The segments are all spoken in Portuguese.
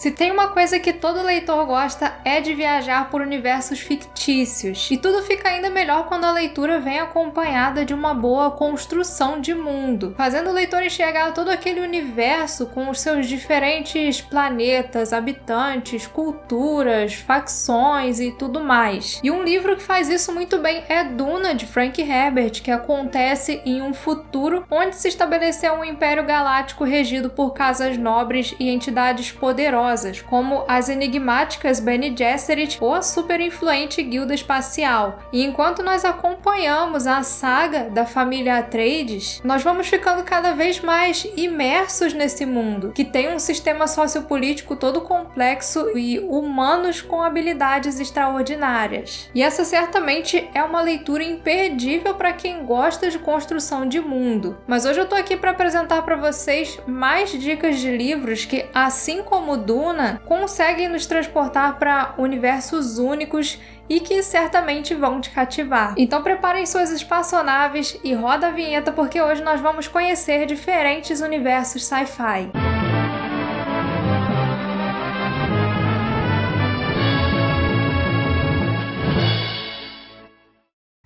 Se tem uma coisa que todo leitor gosta é de viajar por universos fictícios. E tudo fica ainda melhor quando a leitura vem acompanhada de uma boa construção de mundo, fazendo o leitor enxergar todo aquele universo com os seus diferentes planetas, habitantes, culturas, facções e tudo mais. E um livro que faz isso muito bem é Duna, de Frank Herbert, que acontece em um futuro onde se estabeleceu um império galáctico regido por casas nobres e entidades poderosas, como as enigmáticas Bene Gesserit ou a super influente Guilda Espacial. E enquanto nós acompanhamos a saga da família Atreides, nós vamos ficando cada vez mais imersos nesse mundo, que tem um sistema sociopolítico todo complexo e humanos com habilidades extraordinárias. E essa certamente é uma leitura imperdível para quem gosta de construção de mundo. Mas hoje eu tô aqui para apresentar para vocês mais dicas de livros que, assim como Duna, conseguem nos transportar para universos únicos e que certamente vão te cativar. Então preparem suas espaçonaves e roda a vinheta, porque hoje nós vamos conhecer diferentes universos sci-fi.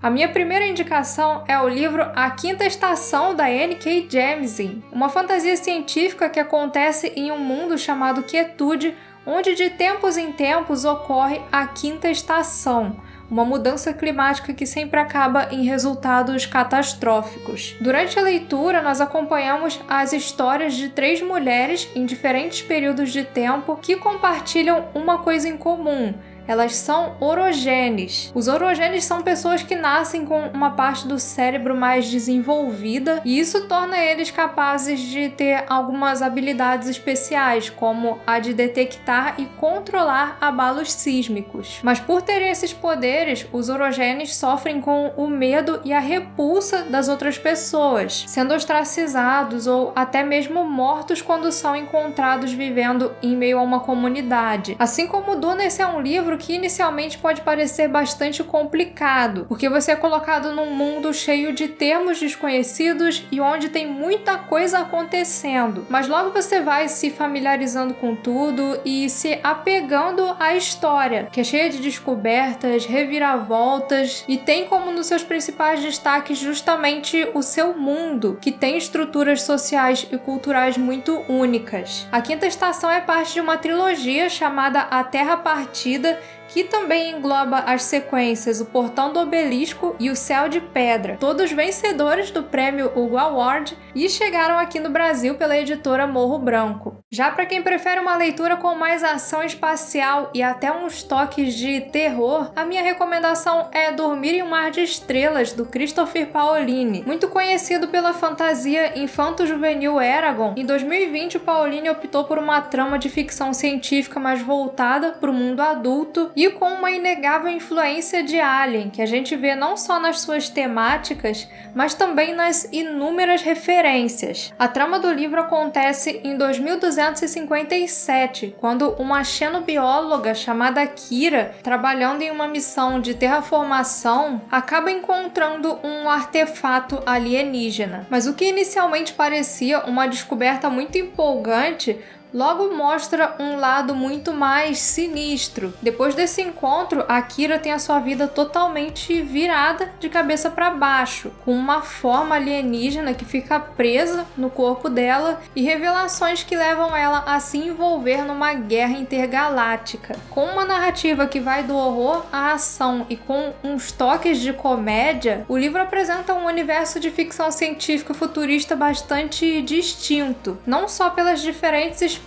A minha primeira indicação é o livro A Quinta Estação, da N.K. Jemisin, uma fantasia científica que acontece em um mundo chamado Quietude, onde de tempos em tempos ocorre a quinta estação, uma mudança climática que sempre acaba em resultados catastróficos. Durante a leitura, nós acompanhamos as histórias de 3 mulheres em diferentes períodos de tempo que compartilham uma coisa em comum. Elas são orogenes. Os orogenes são pessoas que nascem com uma parte do cérebro mais desenvolvida e isso torna eles capazes de ter algumas habilidades especiais, como a de detectar e controlar abalos sísmicos. Mas por terem esses poderes, os orogenes sofrem com o medo e a repulsa das outras pessoas, sendo ostracizados ou até mesmo mortos quando são encontrados vivendo em meio a uma comunidade. Assim como Duna, esse é um livro que inicialmente pode parecer bastante complicado, porque você é colocado num mundo cheio de termos desconhecidos e onde tem muita coisa acontecendo, mas logo você vai se familiarizando com tudo e se apegando à história, que é cheia de descobertas, reviravoltas e tem como nos seus principais destaques justamente o seu mundo, que tem estruturas sociais e culturais muito únicas. A Quinta Estação é parte de uma trilogia chamada A Terra Partida, que também engloba as sequências O Portão do Obelisco e O Céu de Pedra, todos vencedores do prêmio Hugo Award e chegaram aqui no Brasil pela editora Morro Branco. Já para quem prefere uma leitura com mais ação espacial e até uns toques de terror, a minha recomendação é Dormir em um Mar de Estrelas, do Christopher Paolini. Muito conhecido pela fantasia infanto-juvenil Eragon, em 2020 o Paolini optou por uma trama de ficção científica mais voltada para o mundo adulto e com uma inegável influência de Alien, que a gente vê não só nas suas temáticas, mas também nas inúmeras referências. A trama do livro acontece em 2257, quando uma xenobióloga chamada Kira, trabalhando em uma missão de terraformação, acaba encontrando um artefato alienígena. Mas o que inicialmente parecia uma descoberta muito empolgante, logo mostra um lado muito mais sinistro. Depois desse encontro, a Kira tem a sua vida totalmente virada de cabeça para baixo, com uma forma alienígena que fica presa no corpo dela e revelações que levam ela a se envolver numa guerra intergaláctica. Com uma narrativa que vai do horror à ação e com uns toques de comédia, o livro apresenta um universo de ficção científica futurista bastante distinto, não só pelas diferentes espécies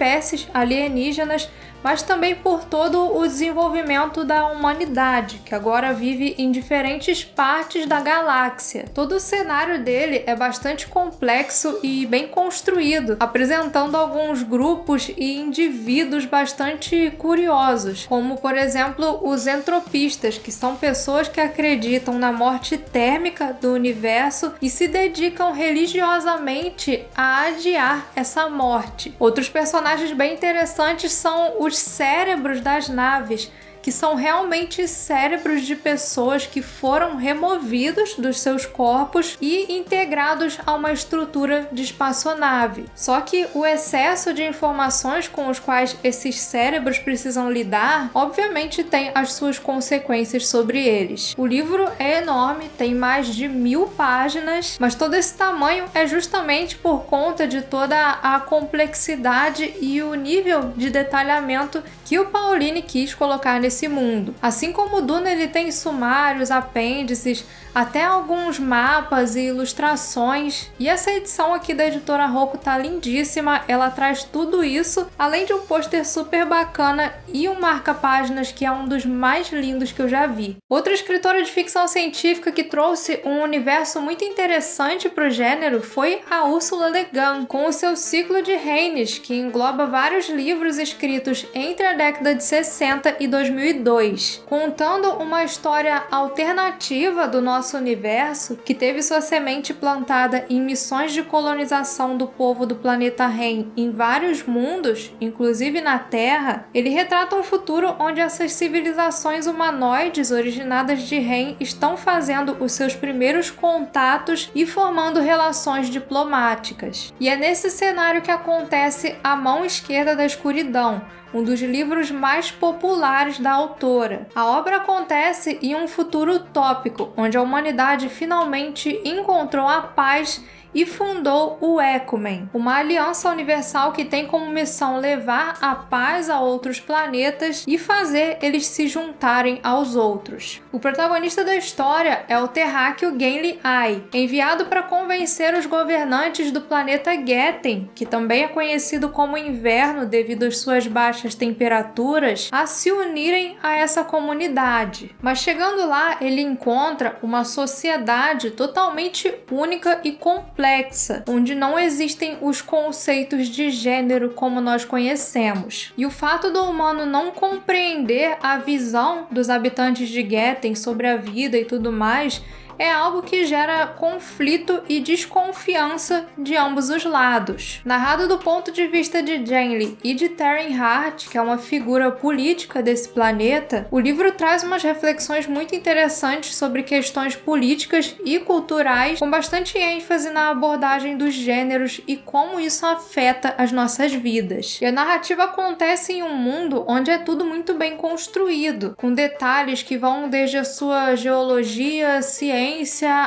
alienígenas, mas também por todo o desenvolvimento da humanidade, que agora vive em diferentes partes da galáxia. Todo o cenário dele é bastante complexo e bem construído, apresentando alguns grupos e indivíduos bastante curiosos, como, por exemplo, os entropistas, que são pessoas que acreditam na morte térmica do universo e se dedicam religiosamente a adiar essa morte. Outros personagens bem interessantes são os cérebros das naves, que são realmente cérebros de pessoas que foram removidos dos seus corpos e integrados a uma estrutura de espaçonave. Só que o excesso de informações com os quais esses cérebros precisam lidar, obviamente tem as suas consequências sobre eles. O livro é enorme, tem mais de 1000 páginas, mas todo esse tamanho é justamente por conta de toda a complexidade e o nível de detalhamento que o Pauline quis colocar nesse mundo. Assim como o Duna, ele tem sumários, apêndices, até alguns mapas e ilustrações. E essa edição aqui da editora Rocco tá lindíssima, ela traz tudo isso, além de um pôster super bacana e um marca-páginas que é um dos mais lindos que eu já vi. Outra escritora de ficção científica que trouxe um universo muito interessante para o gênero foi a Ursula Le Guin, com o seu ciclo de Reines, que engloba vários livros escritos entre a década de 60 e 2002, contando uma história alternativa do nosso universo que teve sua semente plantada em missões de colonização do povo do planeta Ren em vários mundos, inclusive na Terra. Ele retrata um futuro onde essas civilizações humanoides originadas de Ren estão fazendo os seus primeiros contatos e formando relações diplomáticas. E é nesse cenário que acontece A Mão Esquerda da Escuridão, um dos livros mais populares da autora. A obra acontece em um futuro utópico, onde a humanidade finalmente encontrou a paz e fundou o Ecumen, uma aliança universal que tem como missão levar a paz a outros planetas e fazer eles se juntarem aos outros. O protagonista da história é o terráqueo Genly Ai, enviado para convencer os governantes do planeta Getten, que também é conhecido como Inverno devido às suas baixas temperaturas, a se unirem a essa comunidade. Mas chegando lá, ele encontra uma sociedade totalmente única e complexa, onde não existem os conceitos de gênero como nós conhecemos. E o fato do humano não compreender a visão dos habitantes de Getten sobre a vida e tudo mais é algo que gera conflito e desconfiança de ambos os lados. Narrado do ponto de vista de Genly e de Taryn Hart, que é uma figura política desse planeta, o livro traz umas reflexões muito interessantes sobre questões políticas e culturais, com bastante ênfase na abordagem dos gêneros e como isso afeta as nossas vidas. E a narrativa acontece em um mundo onde é tudo muito bem construído, com detalhes que vão desde a sua geologia, ciência,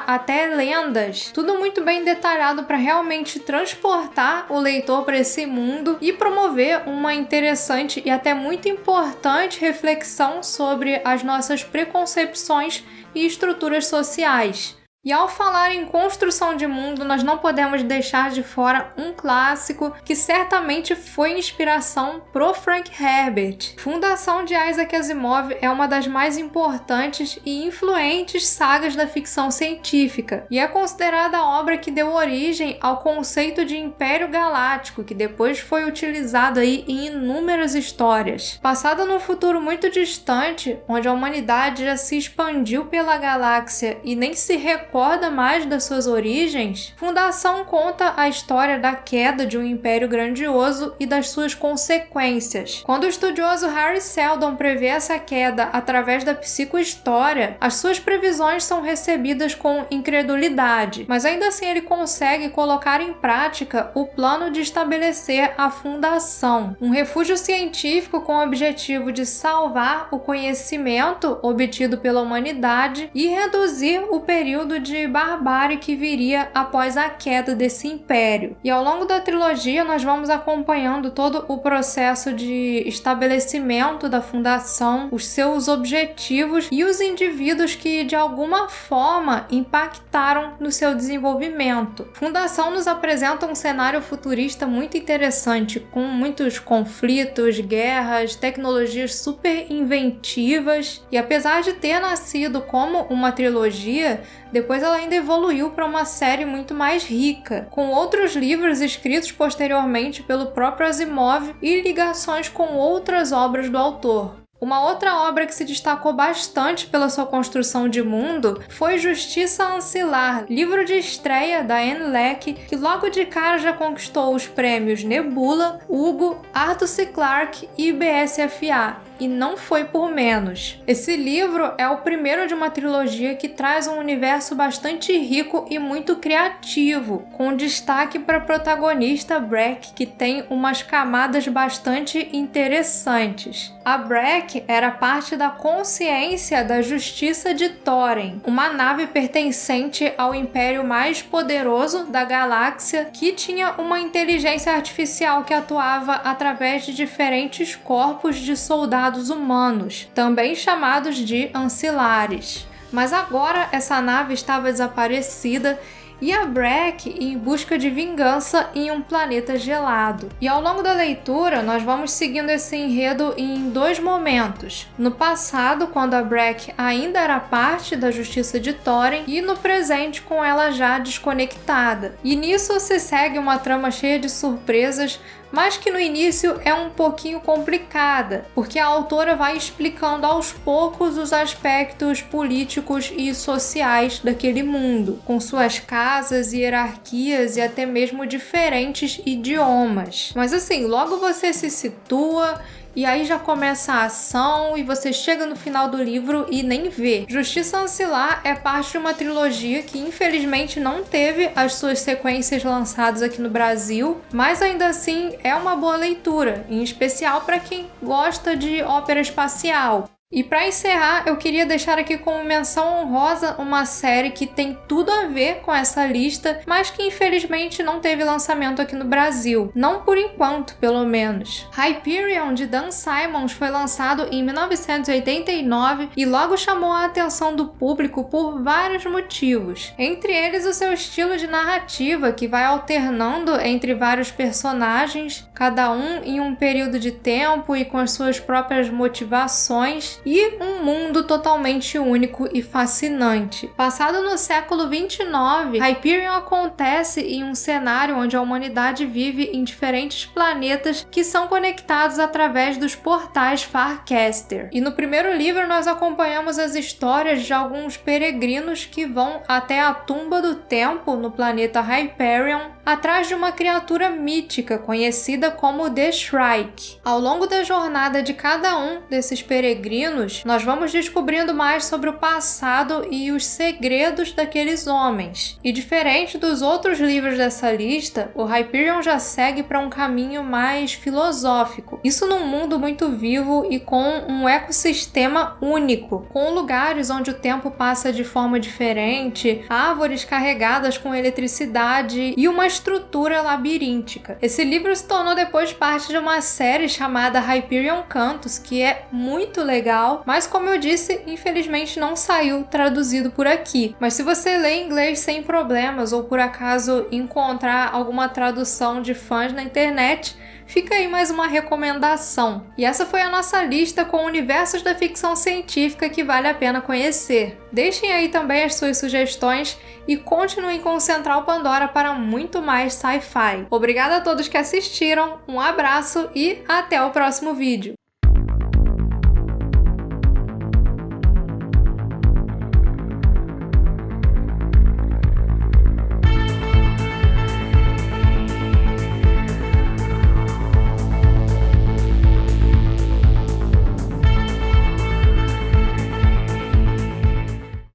até lendas, tudo muito bem detalhado para realmente transportar o leitor para esse mundo e promover uma interessante e até muito importante reflexão sobre as nossas preconcepções e estruturas sociais. E ao falar em construção de mundo, nós não podemos deixar de fora um clássico que certamente foi inspiração pro Frank Herbert. Fundação de Isaac Asimov é uma das mais importantes e influentes sagas da ficção científica e é considerada a obra que deu origem ao conceito de Império Galáctico, que depois foi utilizado aí em inúmeras histórias. Passada num futuro muito distante, onde a humanidade já se expandiu pela galáxia e nem se recorda mais das suas origens, Fundação conta a história da queda de um império grandioso e das suas consequências. Quando o estudioso Harry Seldon prevê essa queda através da psicohistória, as suas previsões são recebidas com incredulidade, mas ainda assim ele consegue colocar em prática o plano de estabelecer a Fundação, um refúgio científico com o objetivo de salvar o conhecimento obtido pela humanidade e reduzir o período de barbárie que viria após a queda desse império. E ao longo da trilogia nós vamos acompanhando todo o processo de estabelecimento da Fundação, os seus objetivos e os indivíduos que de alguma forma impactaram no seu desenvolvimento. Fundação nos apresenta um cenário futurista muito interessante, com muitos conflitos, guerras, tecnologias super inventivas, e apesar de ter nascido como uma trilogia, depois ela ainda evoluiu para uma série muito mais rica, com outros livros escritos posteriormente pelo próprio Asimov e ligações com outras obras do autor. Uma outra obra que se destacou bastante pela sua construção de mundo foi Justiça Ancilar, livro de estreia da Ann Leckie, que logo de cara já conquistou os prêmios Nebula, Hugo, Arthur C. Clarke e IBSFA. E não foi por menos. Esse livro é o primeiro de uma trilogia que traz um universo bastante rico e muito criativo, com destaque para a protagonista Brack, que tem umas camadas bastante interessantes. A Brack era parte da consciência da Justiça de Thorin, uma nave pertencente ao império mais poderoso da galáxia, que tinha uma inteligência artificial que atuava através de diferentes corpos de soldados humanos, também chamados de ancilares. Mas agora essa nave estava desaparecida e a Brack em busca de vingança em um planeta gelado. E ao longo da leitura, nós vamos seguindo esse enredo em dois momentos. No passado, quando a Brack ainda era parte da Justiça de Thorin, e no presente, com ela já desconectada. E nisso se segue uma trama cheia de surpresas, mas que no início é um pouquinho complicada, porque a autora vai explicando aos poucos os aspectos políticos e sociais daquele mundo, com suas casas, hierarquias e até mesmo diferentes idiomas. Mas assim, logo você se situa e aí já começa a ação e você chega no final do livro e nem vê. Justiça Ancilar é parte de uma trilogia que infelizmente não teve as suas sequências lançadas aqui no Brasil, mas ainda assim é uma boa leitura, em especial para quem gosta de ópera espacial. E para encerrar, eu queria deixar aqui como menção honrosa uma série que tem tudo a ver com essa lista, mas que infelizmente não teve lançamento aqui no Brasil. Não por enquanto, pelo menos. Hyperion, de Dan Simmons, foi lançado em 1989 e logo chamou a atenção do público por vários motivos. Entre eles, o seu estilo de narrativa, que vai alternando entre vários personagens, cada um em um período de tempo e com as suas próprias motivações, e um mundo totalmente único e fascinante. Passado no século 29, Hyperion acontece em um cenário onde a humanidade vive em diferentes planetas que são conectados através dos portais Farcaster. E no primeiro livro nós acompanhamos as histórias de alguns peregrinos que vão até a Tumba do Tempo no planeta Hyperion, atrás de uma criatura mítica conhecida como The Shrike. Ao longo da jornada de cada um desses peregrinos, nós vamos descobrindo mais sobre o passado e os segredos daqueles homens. E diferente dos outros livros dessa lista, o Hyperion já segue para um caminho mais filosófico. Isso num mundo muito vivo e com um ecossistema único, com lugares onde o tempo passa de forma diferente, árvores carregadas com eletricidade e uma estrutura labiríntica. Esse livro se tornou depois parte de uma série chamada Hyperion Cantos, que é muito legal, mas como eu disse, infelizmente não saiu traduzido por aqui. Mas se você lê inglês sem problemas ou por acaso encontrar alguma tradução de fãs na internet, fica aí mais uma recomendação. E essa foi a nossa lista com universos da ficção científica que vale a pena conhecer. Deixem aí também as suas sugestões e continuem com o Central Pandora para muito mais sci-fi. Obrigada a todos que assistiram, um abraço e até o próximo vídeo!